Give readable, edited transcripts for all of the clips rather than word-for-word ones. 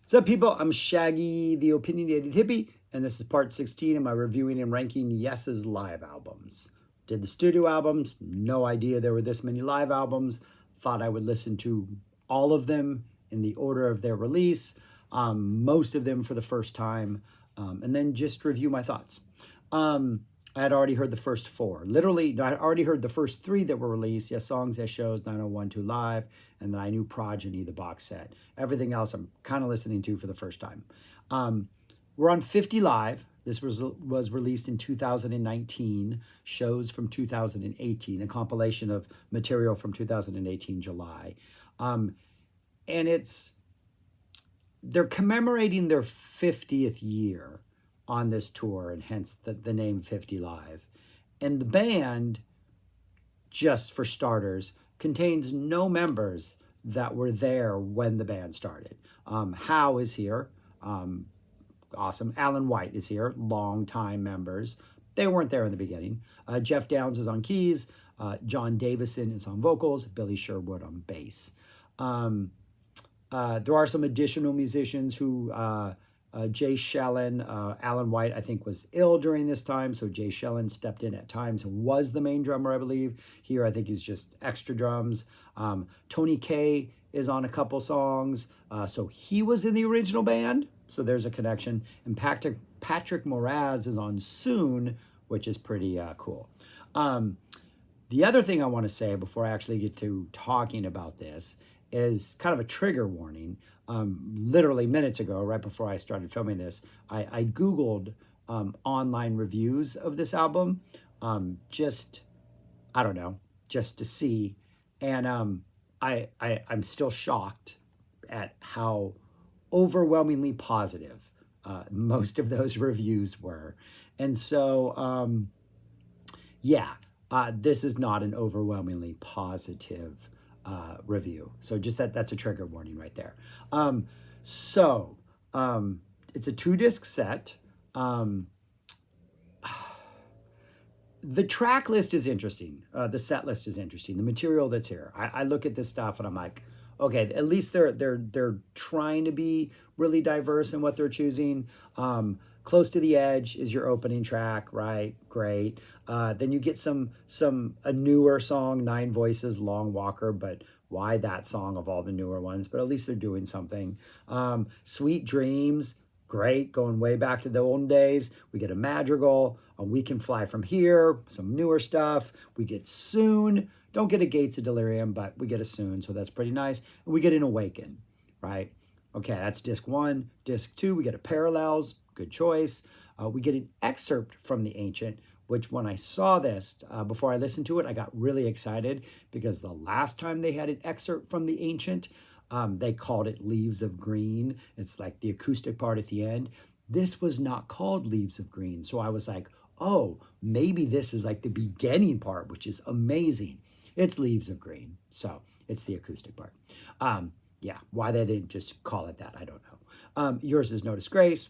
What's up, people? I'm Shaggy, the opinionated hippie, and this is part 16 of my reviewing and ranking Yes's live albums. Did the studio albums, no idea there were this many live albums. Thought I would listen to all of them in the order of their release, most of them for the first time, and then just review my thoughts. I had already heard the first four. Literally, I had already heard the first three that were released. Yes Songs, Yes Shows, 9012 Live, and then I knew Progeny, the box set. Everything else I'm kind of listening to for the first time. We're on 50 Live. This was released in 2019. Shows from 2018, a compilation of material from 2018 July. And they're commemorating their 50th year on this tour, and hence the name 50 Live. And the band, just for starters, contains no members that were there when the band started. Howe is here. Awesome. Alan White is here. Long-time members. They weren't there in the beginning. Jeff Downs is on keys. John Davison is on vocals. Billy Sherwood on bass. There are some additional musicians who... Jay Shellen, Alan White, I think, was ill during this time, so Jay Shellen stepped in at times and was the main drummer, I believe. Here, I think he's just extra drums. Tony Kaye is on a couple songs, so he was in the original band, so there's a connection. And Patrick Moraz is on Soon, which is pretty cool. The other thing I want to say before I actually get to talking about this is kind of a trigger warning. Literally minutes ago, right before I started filming this, I Googled online reviews of this album, just to see. And I'm still shocked at how overwhelmingly positive most of those reviews were. And so, this is not an overwhelmingly positive review. So just that's a trigger warning right there. It's a 2-disc set. The track list is interesting. The set list is interesting. The material that's here. I look at this stuff and I'm like, okay, at least they're trying to be really diverse in what they're choosing. Close to the Edge is your opening track, right? Great. Then you get a newer song, Nine Voices, Long Walker, but why that song of all the newer ones? But at least they're doing something. Sweet Dreams, great, going way back to the olden days. We get a Madrigal, a We Can Fly From Here, some newer stuff. We get Soon. Don't get a Gates of Delirium, but we get a Soon, so that's pretty nice. And we get an Awaken, right? Okay, that's disc 1. Disc 2, we get a Parallels. Good choice. We get an excerpt from The Ancient, which when I saw this, before I listened to it, I got really excited because the last time they had an excerpt from The Ancient, they called it Leaves of Green. It's like the acoustic part at the end. This was not called Leaves of Green. So I was like, oh, maybe this is like the beginning part, which is amazing. It's Leaves of Green. So it's the acoustic part. Why they didn't just call it that, I don't know. Yours Is No Disgrace.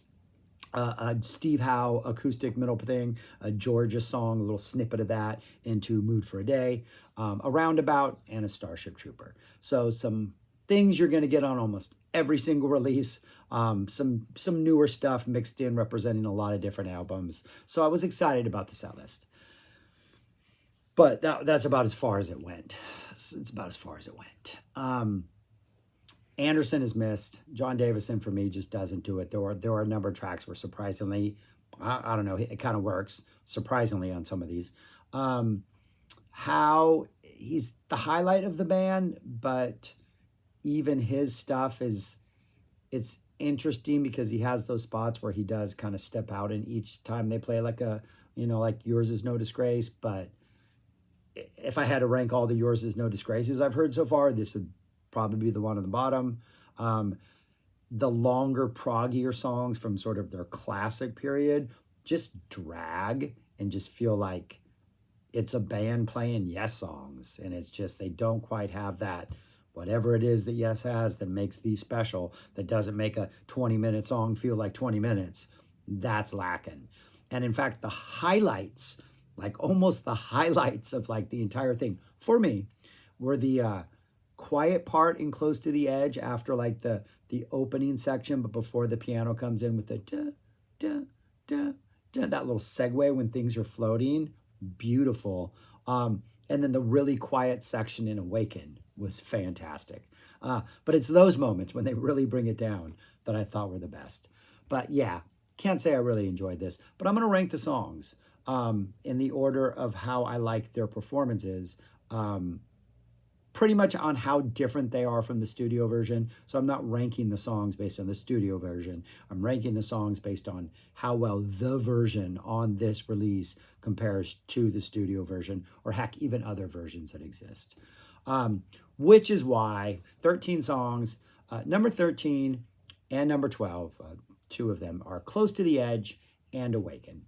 Steve Howe acoustic middle thing, a Georgia song, a little snippet of that into Mood for a Day, a Roundabout, and a Starship Trooper. So some things you're going to get on almost every single release, some newer stuff mixed in representing a lot of different albums. So I was excited about the set list. But that's about as far as it went. It's about as far as it went. Anderson is missed. John Davison, for me, just doesn't do it. There are a number of tracks where surprisingly, I don't know, it kind of works, surprisingly, on some of these. How he's the highlight of the band, but even his stuff it's interesting because he has those spots where he does kind of step out in each time they play like Yours Is No Disgrace. But if I had to rank all the Yours Is No Disgraces I've heard so far, this would probably be the one on the bottom. The longer, proggier songs from sort of their classic period just drag and just feel like it's a band playing Yes songs. And it's just, they don't quite have that, whatever it is that Yes has that makes these special, that doesn't make a 20-minute song feel like 20 minutes. That's lacking. And in fact, the highlights, like almost the highlights of like the entire thing for me, were the quiet part in Close to the Edge after like the opening section, but before the piano comes in with the da da da da, that little segue when things are floating, beautiful. And then the really quiet section in Awaken was fantastic. But it's those moments when they really bring it down that I thought were the best. But yeah, can't say I really enjoyed this, but I'm going to rank the songs in the order of how I like their performances. Pretty much on how different they are from the studio version. So I'm not ranking the songs based on the studio version. I'm ranking the songs based on how well the version on this release compares to the studio version, or heck, even other versions that exist. Which is why 13 songs, number 13 and number 12, two of them are Close to the Edge and Awaken.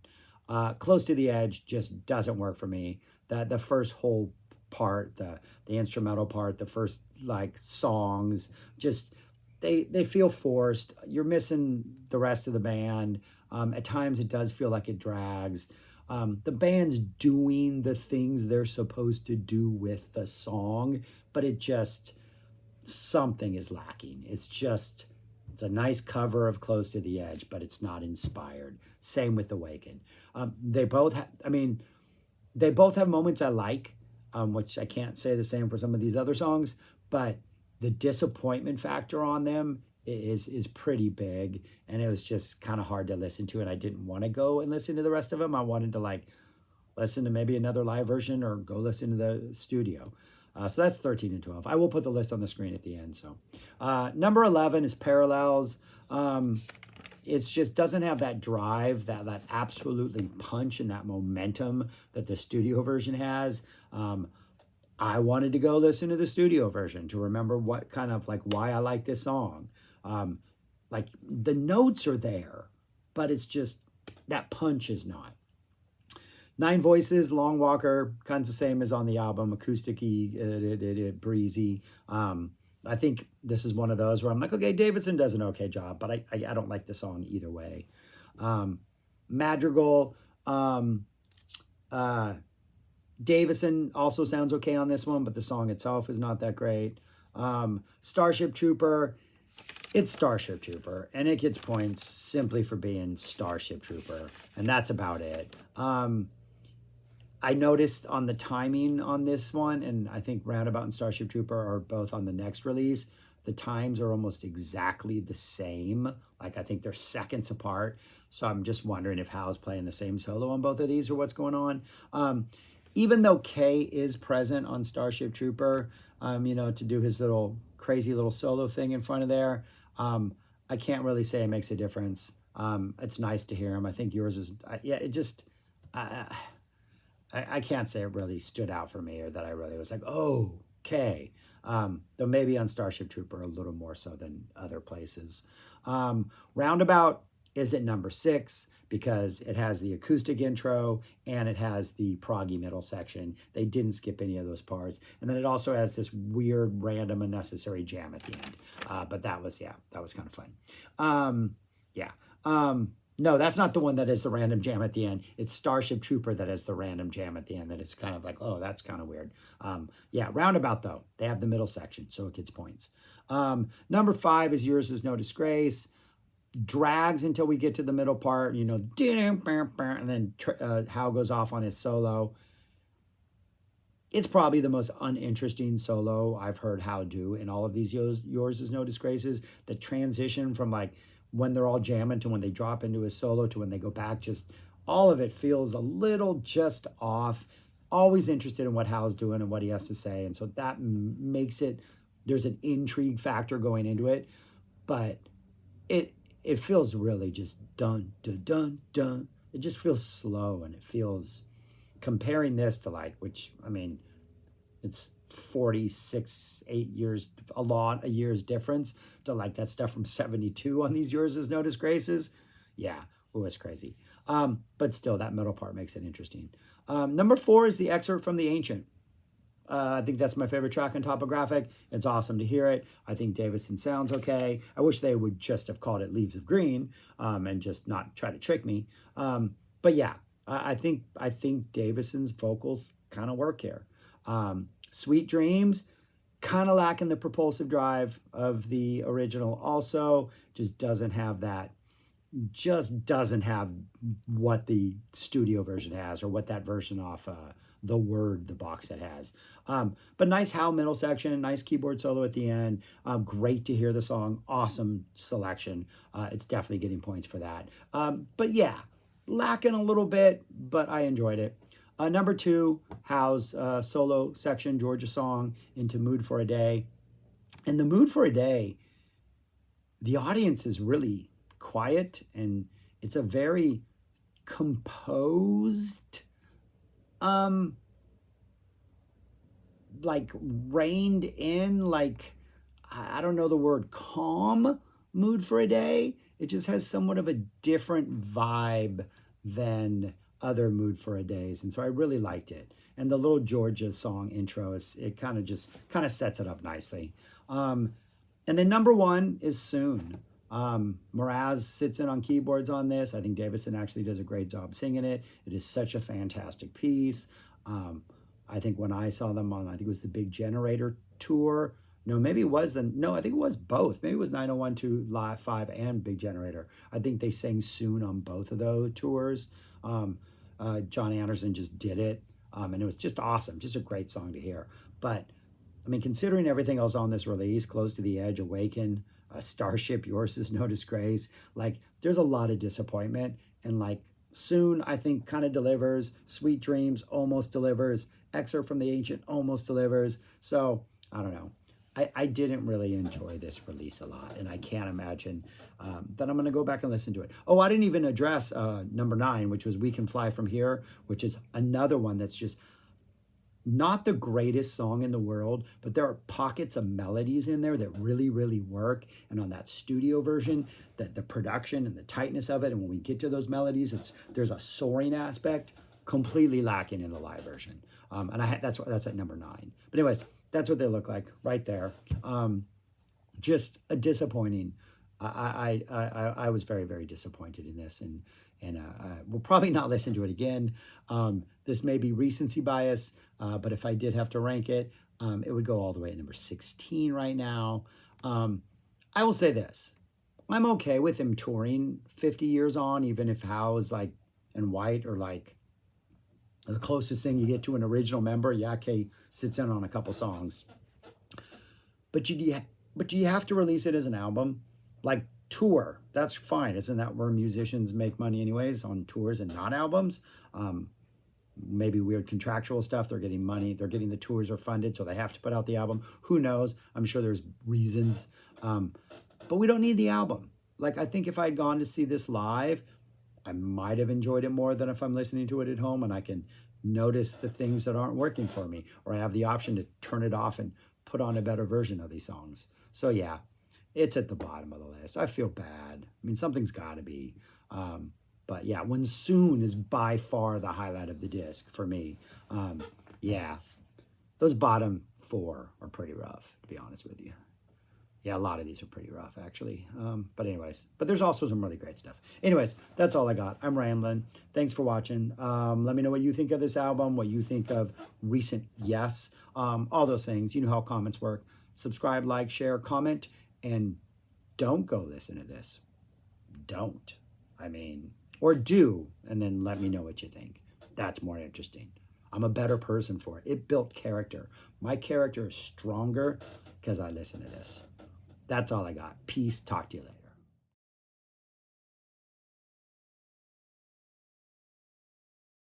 Close to the Edge just doesn't work for me. The first whole part, the instrumental part, the first like songs, just they feel forced. You're missing the rest of the band. At times it does feel like it drags. The band's doing the things they're supposed to do with the song, but it just, something is lacking. It's a nice cover of Close to the Edge, but it's not inspired. Same with Awaken. They both have moments I like, which I can't say the same for some of these other songs, but the disappointment factor on them is pretty big, and it was just kind of hard to listen to, and I didn't want to go and listen to the rest of them. I wanted to like listen to maybe another live version or go listen to the studio. So that's 13 and 12. I will put the list on the screen at the end. So number 11 is Parallels. It just doesn't have that drive, that absolutely punch and that momentum that the studio version has. I wanted to go listen to the studio version to remember what kind of like why I like this song. Like the notes are there, but it's just that punch is not. Nine Voices, Long Walker, kind of the same as on the album, acoustic-y, breezy. I think this is one of those where I'm like, okay, Davidson does an okay job, but I don't like the song either way. Madrigal, Davison also sounds okay on this one, but the song itself is not that great. Starship Trooper, it's Starship Trooper, and it gets points simply for being Starship Trooper, and that's about it. I noticed on the timing on this one, and I think Roundabout and Starship Trooper are both on the next release, the times are almost exactly the same. Like I think they're seconds apart. So I'm just wondering if Hal's playing the same solo on both of these or what's going on. Even though Kay is present on Starship Trooper, to do his little crazy little solo thing in front of there, I can't really say it makes a difference. It's nice to hear him. I think yours is, I can't say it really stood out for me or that I really was like, oh, okay. Though maybe on Starship Trooper a little more so than other places. Roundabout is at number 6 because it has the acoustic intro and it has the proggy middle section. They didn't skip any of those parts. And then it also has this weird, random, unnecessary jam at the end. But that was kind of fun. No, that's not the one that is the random jam at the end. It's Starship Trooper that has the random jam at the end that is kind of like, oh, that's kind of weird. Roundabout, though. They have the middle section, so it gets points. Number 5 is Yours Is No Disgrace. Drags until we get to the middle part, and then Hal goes off on his solo. It's probably the most uninteresting solo I've heard Hal do in all of these Yours Is No Disgraces. The transition from like when they're all jamming to when they drop into his solo to when they go back, just all of it feels a little just off. Always interested in what Hal's doing and what he has to say. And so that makes it, there's an intrigue factor going into it, but it feels really just dun, dun, dun, dun. It just feels slow, and it feels, comparing this to like, which, I mean, it's 8 years, a year's difference to like that stuff from 72 on these Yours Is No Disgraces. Yeah, it was crazy. But still, that middle part makes it interesting. Number 4 is the excerpt from The Ancient. I think that's my favorite track on Topographic. It's awesome to hear it. I think Davison sounds okay. I wish they would just have called it Leaves of Green and just not try to trick me. But yeah, I think Davison's vocals kind of work here. Sweet Dreams Kind of lacking the propulsive drive of the original also. Just doesn't have what the studio version has, or what that version off the Word, the box set has. But nice Howl middle section, nice keyboard solo at the end. Great to hear the song. Awesome selection. It's definitely getting points for that. But yeah, lacking a little bit, but I enjoyed it. Number 2, Howl's solo section, Georgia song, into Mood for a Day. And the Mood for a Day, the audience is really quiet, and it's a very composed, like reined in, like, I don't know the word, calm Mood for a Day. It just has somewhat of a different vibe than other Mood for a Days, and so I really liked it. And the little Georgia song intro, it kind of sets it up nicely. And then number 1 is Soon. Mraz sits in on keyboards on this. I think Davison actually does a great job singing it. It is such a fantastic piece. I think when I saw them on, I think it was the Big Generator tour. No, maybe it was I think it was both. Maybe it was 901 Live 5 and Big Generator. I think they sang Soon on both of those tours. John Anderson just did it. And it was just awesome. Just a great song to hear. But, I mean, considering everything else on this release, Close to the Edge, Awaken, Starship, Yours is No Disgrace, like, there's a lot of disappointment. And, like, Soon, I think, kind of delivers. Sweet Dreams almost delivers. Excerpt from the Ancient almost delivers. So, I don't know. I didn't really enjoy this release a lot, and I can't imagine that I'm going to go back and listen to it. Oh, I didn't even address number 9, which was We Can Fly From Here, which is another one that's just not the greatest song in the world, but there are pockets of melodies in there that really, really work. And on that studio version, the production and the tightness of it, and when we get to those melodies, there's a soaring aspect completely lacking in the live version. And that's at number 9. But anyways, that's what they look like right there. Just a disappointing. I was very, very disappointed in this, and we'll probably not listen to it again. This may be recency bias, but if I did have to rank it, it would go all the way at number 16 right now. I will say this. I'm okay with him touring 50 years on, even if Howe is like, and White are like the closest thing you get to an original member. Yake sits in on a couple songs. But do you have to release it as an album? Like, tour, that's fine. Isn't that where musicians make money anyways, on tours and not albums? Maybe weird contractual stuff. They're getting money. They're getting the tours are funded, so they have to put out the album. Who knows? I'm sure there's reasons. But we don't need the album. Like, I think if I'd gone to see this live, I might have enjoyed it more than if I'm listening to it at home and I can notice the things that aren't working for me, or I have the option to turn it off and put on a better version of these songs. So yeah, it's at the bottom of the list. I feel bad. I mean, something's got to be. But yeah, When Soon is by far the highlight of the disc for me. Yeah, those bottom 4 are pretty rough, to be honest with you. Yeah, a lot of these are pretty rough, actually. But anyways, but there's also some really great stuff. Anyways, that's all I got. I'm rambling. Thanks for watching. Let me know what you think of this album, what you think of recent Yes, all those things. You know how comments work. Subscribe, like, share, comment, and don't go listen to this. Don't. I mean, or do, and then let me know what you think. That's more interesting. I'm a better person for it. It built character. My character is stronger because I listen to this. That's all I got. Peace. Talk to you later.